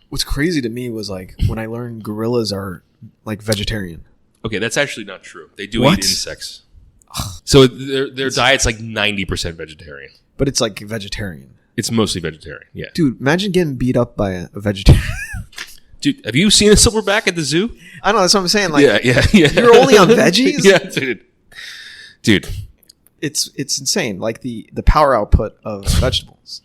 What's crazy to me was like when I learned gorillas are like vegetarian. Okay, that's actually not true. They do What? eat insects. So their diet's like 90% vegetarian. But it's like vegetarian. It's mostly vegetarian, yeah. Dude, imagine getting beat up by a vegetarian. Dude, have you seen a silverback at the zoo? I know, that's what I'm saying. Like, yeah. you're only on veggies? Yeah, dude. It's insane. Like the power output of vegetables.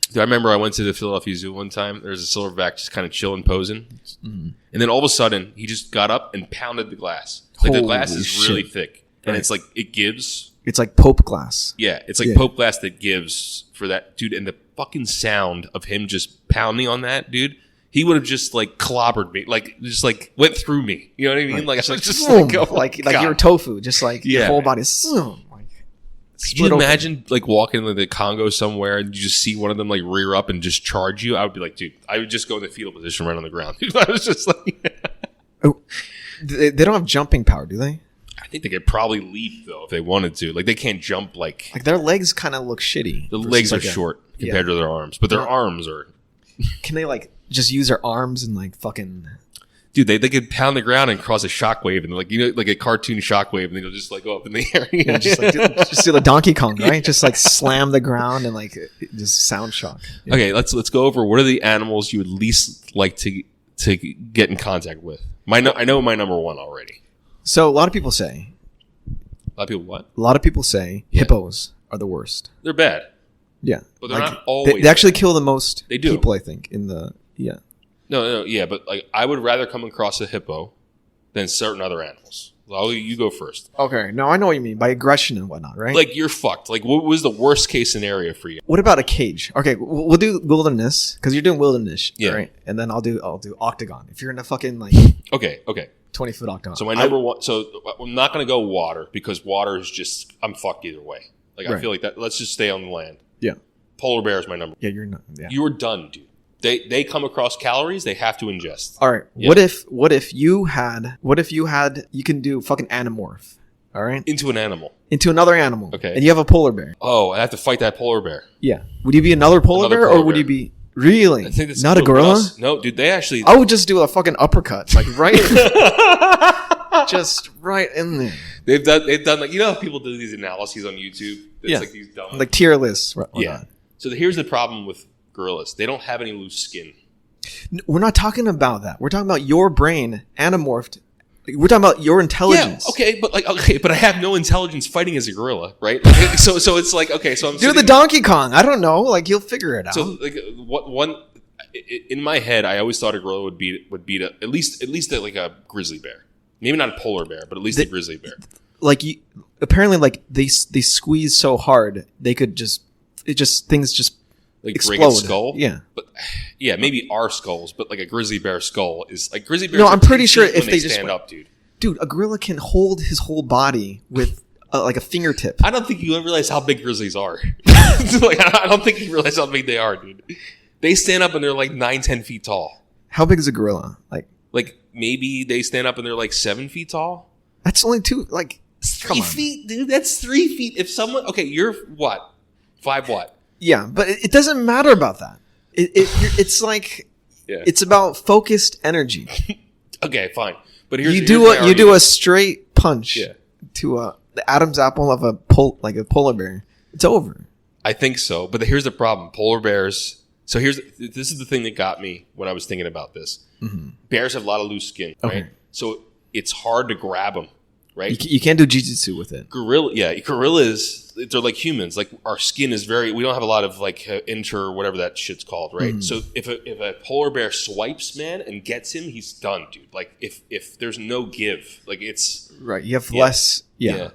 Dude, I remember I went to the Philadelphia Zoo one time. There was a silverback just kind of chilling, posing. Mm-hmm. And then all of a sudden, he just got up and pounded the glass. Like the glass is really thick. And it's like, it gives. It's like Pope glass. Yeah, it's like Pope glass that gives for that. Dude, and the fucking sound of him just pounding on that, dude. He would have just like clobbered me, like just like went through me. You know what I mean? Like I was just like, oh, like you're tofu, just like your whole body. Could you imagine like walking in the Congo somewhere and you just see one of them like rear up and just charge you? I would be like, dude, I would just go in the fetal position right on the ground. I was just like, oh, they don't have jumping power, do they? I think they could probably leap though if they wanted to. Like they can't jump like their legs kind of look shitty. The legs are short compared to their arms, but their arms are. Can they like just use their arms and like fucking? Dude, they could pound the ground and cause a shockwave, and like like a cartoon shockwave, and they'll just like go up in the air. Yeah, just do the Donkey Kong, right? Just like slam the ground and like just sound shock. Yeah. Okay, let's go over what are the animals you would least like to get in contact with. I know my number one already. So a lot of people say. A lot of people what? A lot of people say hippos are the worst. They're bad. Yeah, but they're not always. They actually kill the most they do. people, I think, in the No, yeah, but like I would rather come across a hippo than certain other animals. You go first. Okay, no, I know what you mean by aggression and whatnot, right? Like you're fucked. Like what was the worst case scenario for you? What about a cage? Okay, we'll do wilderness because you're doing wilderness, yeah. Right? And then I'll do octagon. If you're in a fucking like okay, 20-foot octagon. So my number one. So I'm not going to go water because water is just I'm fucked either way. Like I feel like that. Let's just stay on the land. Yeah. Polar bear is my number. Yeah, you're not. Yeah. You are done, dude. They come across calories they have to ingest. All right. Yeah. What if you can do fucking anamorph. All right. Into an animal. Into another animal. Okay. And you have a polar bear. Oh, I have to fight that polar bear. Yeah. Would you be another polar bear or would you be really? I think that's not a gorilla? No, dude. They actually. I would just do a fucking uppercut, like right, just right in there. They've done like how people do these analyses on YouTube. It's like these dumb like tier lists. Yeah. So here's the problem with gorillas. They don't have any loose skin. We're not talking about that. We're talking about your brain anamorphed. We're talking about your intelligence. Yeah, but I have no intelligence fighting as a gorilla, right? so it's like so I'm do the Donkey Kong. I don't know. Like you'll figure it out. So like one in my head, I always thought a gorilla would beat at least like a grizzly bear. Maybe not a polar bear, but at least a grizzly bear. Like apparently, like they squeeze so hard they could things just like explode. Break its skull. Yeah, but yeah, maybe our skulls, but like a grizzly bear skull is like grizzly bears. No, I'm pretty sure if they just stand up, dude, a gorilla can hold his whole body with like a fingertip. I don't think you realize how big grizzlies are. Like I don't think you realize how big they are, dude. They stand up and they're like 9-10 feet tall. How big is a gorilla? Like maybe they stand up and they're like 7 feet tall. That's only 2 like 3 feet, dude. That's 3 feet. If someone you're what 5 what? Yeah, but it doesn't matter about that. It's like it's about focused energy. Okay, fine. But here's you do a straight punch to the Adam's apple of a polar bear. It's over. I think so, but here's the problem: polar bears. So this is the thing that got me when I was thinking about this. Mm-hmm. Bears have a lot of loose skin, right? So it's hard to grab them, right? You can't do jiu-jitsu with it. Gorillas, they're like humans. Like our skin is we don't have a lot of like whatever that shit's called, right? Mm-hmm. So if a polar bear swipes man and gets him, he's done, dude. Like if there's no give, like it's right. You have less, yeah.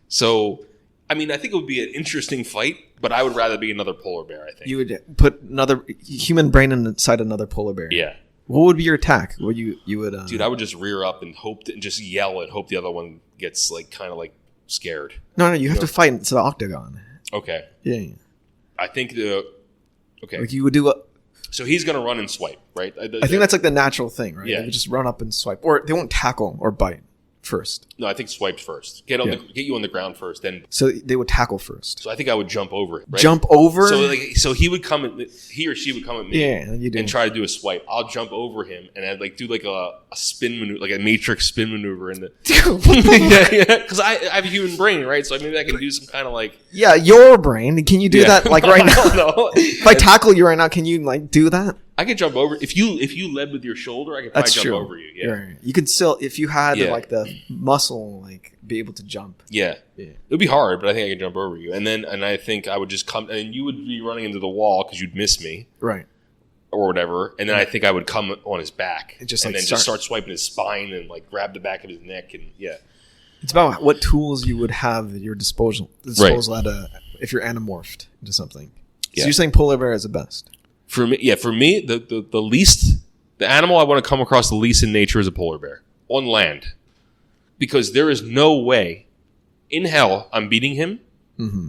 So I mean, I think it would be an interesting fight, but I would rather be another polar bear. I think you would put another human brain inside another polar bear. Yeah. What would be your attack? What you would? Dude, I would just rear up and and just yell and hope the other one gets like kind of like scared. No, you have to fight into the octagon. Okay. Yeah. I think like you would do so he's gonna run and swipe, right? I think that's like the natural thing, right? Yeah. They would just run up and swipe, or they won't tackle or bite. first. No, I think swiped first. Get you on the ground first, then. So they would tackle first. So I think I would jump over. Right? Jump over. So he would come. He or she would come at me. Yeah, you do. And try to do a swipe. I'll jump over him and I'd like do like a spin maneuver, like a matrix spin maneuver in the. yeah. Because I have a human brain, right? So maybe I can do some kind of like. Yeah, your brain. Can you do that like right now? No. If I tackle you right now, can you like do that? I could jump over if you led with your shoulder. I could probably jump over you. Yeah, right. You could still if you had like the muscle, like be able to jump. Yeah, it would be hard, but I think I could jump over you. And I think I would just come, and you would be running into the wall because you'd miss me, right, or whatever. And then I think I would come on his back and just start swiping his spine and like grab the back of his neck and It's about what tools you would have at your disposal if you're anamorphed into something. So you're saying polar bear is the best. For me, the least, the animal I want to come across the least in nature is a polar bear on land, because there is no way in hell I'm beating him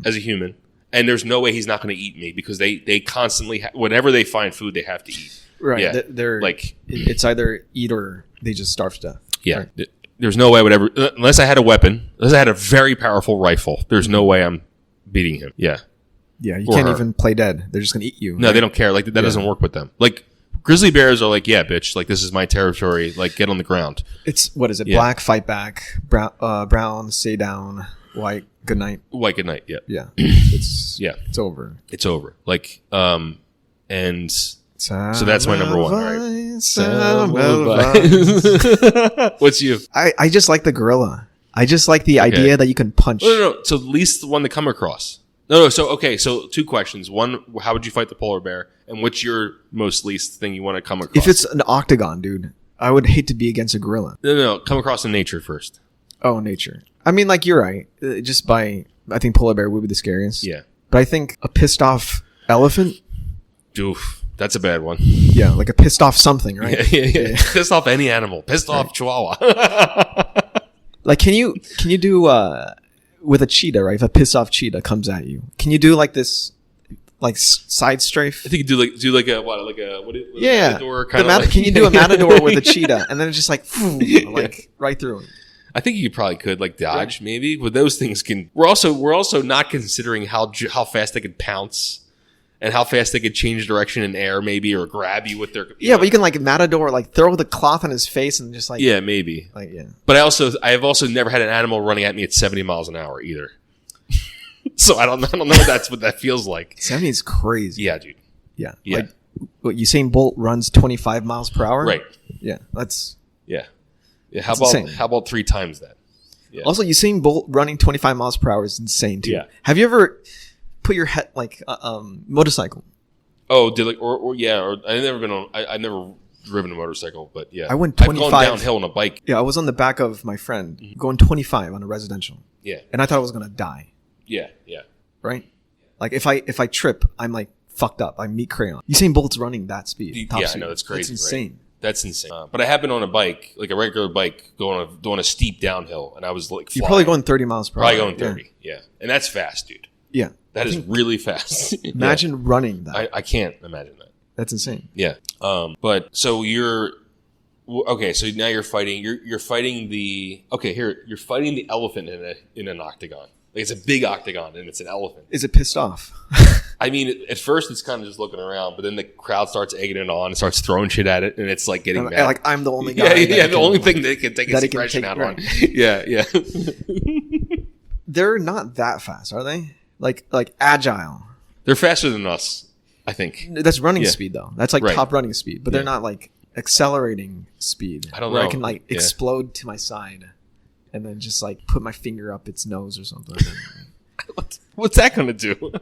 as a human, and there's no way he's not going to eat me because they constantly whenever they find food they have to eat. Right. Yeah. They're like it's either eat or they just starve to death. Yeah. Right. There's no way I would ever, unless I had a weapon, unless I had a very powerful rifle. There's no way I'm beating him. Yeah. Yeah, you can't even play dead. They're just going to eat you. No, right? they don't care. Like, that doesn't work with them. Like, grizzly bears are like, yeah, bitch. Like, this is my territory. Like, get on the ground. It's, what is it? Black, fight back. Brown, stay down. White, good night. White, good night. Yeah. Yeah. It's over. It's over. Like, and so that's my number one. All right. What's you? I just like the gorilla. I just like the idea that you can punch. No. So the least one to come across. No. So, okay. So 2 questions. One, how would you fight the polar bear? And what's your most least thing you want to come across? If it's an octagon, dude, I would hate to be against a gorilla. No. Come across in nature first. Oh, nature. I mean, like, you're right. I think polar bear would be the scariest. Yeah. But I think a pissed off elephant. Oof. That's a bad one. Yeah, like a pissed off something, right? Yeah. Pissed off any animal. Pissed off Chihuahua. Like, can you do with a cheetah, right? If a pissed off cheetah comes at you, can you do like this, like side strafe? I think you do like a matador kind of. Can you do a matador with a cheetah and then it's just like right through it? I think you probably could like dodge maybe, but those things can. We're also not considering how fast they could pounce. And how fast they could change direction in air, maybe, or grab you with their. But you can like matador, like throw the cloth on his face and just like. Yeah, maybe. Like But I have also never had an animal running at me at 70 miles an hour either. So I don't know what that feels like. 70 is crazy. Yeah, dude. Yeah. Like, what, Usain Bolt runs 25 miles per hour. Right. Yeah, that's. Yeah. How about 3 times that? Yeah. Also, Usain Bolt running 25 miles per hour is insane too. Yeah. Have you ever put your head like motorcycle? Oh, did like or I've never driven a motorcycle, but yeah, I went 25 I've gone downhill on a bike. Yeah, I was on the back of my friend going 25 on a residential. Yeah, and I thought I was gonna die. Yeah. Right. Like if I trip, I'm like fucked up. I meet crayon. Usain Bolt's running that speed. I know, that's crazy. That's insane. Right? That's insane. But I have been on a bike, like a regular bike, doing a steep downhill, and I was like, you're probably going 30 miles per hour. Probably going 30. Yeah, and that's fast, dude. Yeah. That is really fast. Imagine running that. I can't imagine that. That's insane. Yeah. But so you're okay. So now you're fighting. You're fighting the You're fighting the elephant in an octagon. Like it's a big octagon and it's an elephant. Is it pissed off? I mean, at first it's kind of just looking around, but then the crowd starts egging it on and starts throwing shit at it, and it's like getting mad. Like I'm the only guy. Yeah. The only thing they can take its aggression out on. Yeah. They're not that fast, are they? Like agile. They're faster than us, I think. That's running speed though. That's like top running speed, but they're not like accelerating speed. I don't know. I can like explode to my side, and then just like put my finger up its nose or something. What's that gonna do?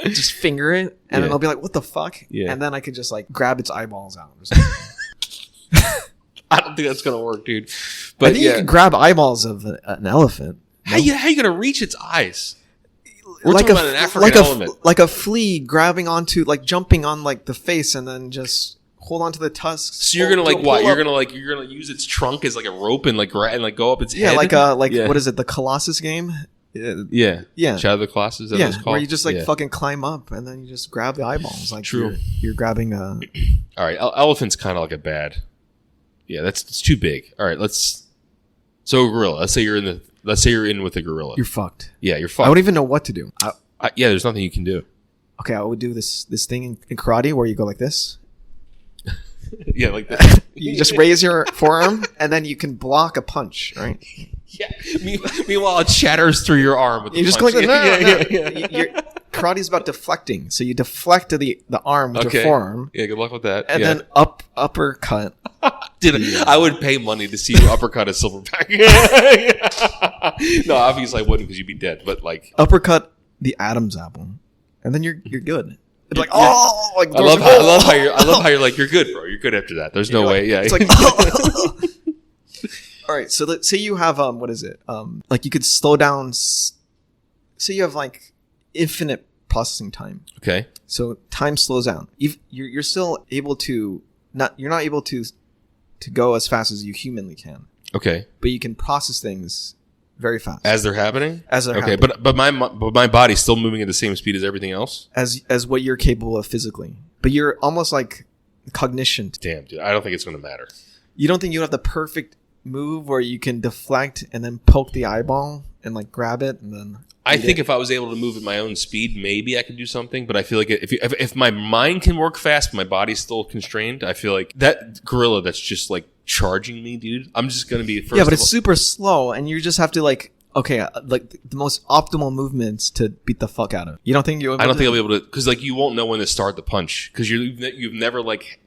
just finger it, and then I'll be like, "What the fuck?" Yeah. And then I could just like grab its eyeballs out or something. I don't think that's gonna work, dude. But I think you can grab eyeballs of an elephant. How you gonna reach its eyes? We're talking about an African element. Like a flea grabbing onto, like jumping on like the face and then just hold onto the tusks. So you're gonna like what? You're gonna use its trunk as like a rope and like go up its head. Yeah, what is it? The Colossus game. Yeah. Shadow of the Colossus. Is that what it's called? Where you just like fucking climb up and then you just grab the eyeballs. Like true. You're grabbing a. All right, elephant's kind of like a bad. Yeah, it's too big. All right, let's. So a gorilla. Let's say you're in with a gorilla. You're fucked. Yeah, you're I fucked. don't even know what to do. Yeah, there's nothing you can do. Okay, I would do this thing in karate where you go like this. Yeah, like that. You just raise your forearm and then you can block a punch, right? Yeah. Meanwhile, it shatters through your arm. With the You just punch. go like that. Yeah. Karate is about deflecting, so you deflect the arm with your forearm, Yeah, good luck with that. and yeah. then uppercut. Dude, I would pay money to see you uppercut a silverback. No, obviously I wouldn't because you'd be dead. But like, Uppercut the Adam's apple, and then you're good. It's like Yeah. like I love how you're like, you're good, bro. You're good after that. There's no way. Yeah. It's like all right. So let's say you have what is it? Like you could slow down. Say you have like infinite processing time. Okay. So time slows down. You're still able to you're not able to go as fast as you humanly can, Okay. but you can process things very fast As they're happening. as they're Okay, happening, but my body's still moving at the same speed as everything else. as what you're capable of physically. But you're almost like cognition. Damn, dude. I don't think it's going to matter. You don't think you have the perfect move where you can deflect and then poke the eyeball and like grab it and then. I think if I was able to move at my own speed, maybe I could do something. But I feel like if my mind can work fast, but my body's still constrained, I feel like that gorilla that's just like charging me, dude. I'm just gonna be first. Yeah, but it's super slow, and you just have to like the most optimal movements to beat the fuck out of it. You don't think you? I don't think I'll be able to because like you won't know when to start the punch because you've never like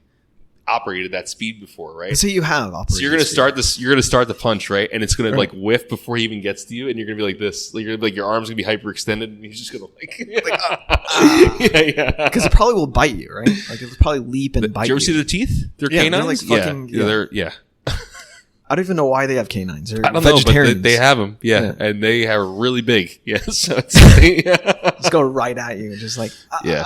operated that speed before, right? Let's say you have. So you're gonna start this. You're gonna start the punch, right? And it's gonna like whiff before he even gets to you, and you're gonna be like this. Like, your arms gonna be hyperextended, and he's just gonna like, yeah. because it probably will bite you, right? Like it'll probably leap and bite Did you ever you. see their teeth? Their Yeah, they're canines? like fucking- yeah. yeah. I don't even know why they have canines. They're I don't know, vegetarians. but they have them. Yeah. Yeah. And they are really big. Yeah. So it's just go right at you, just like yeah.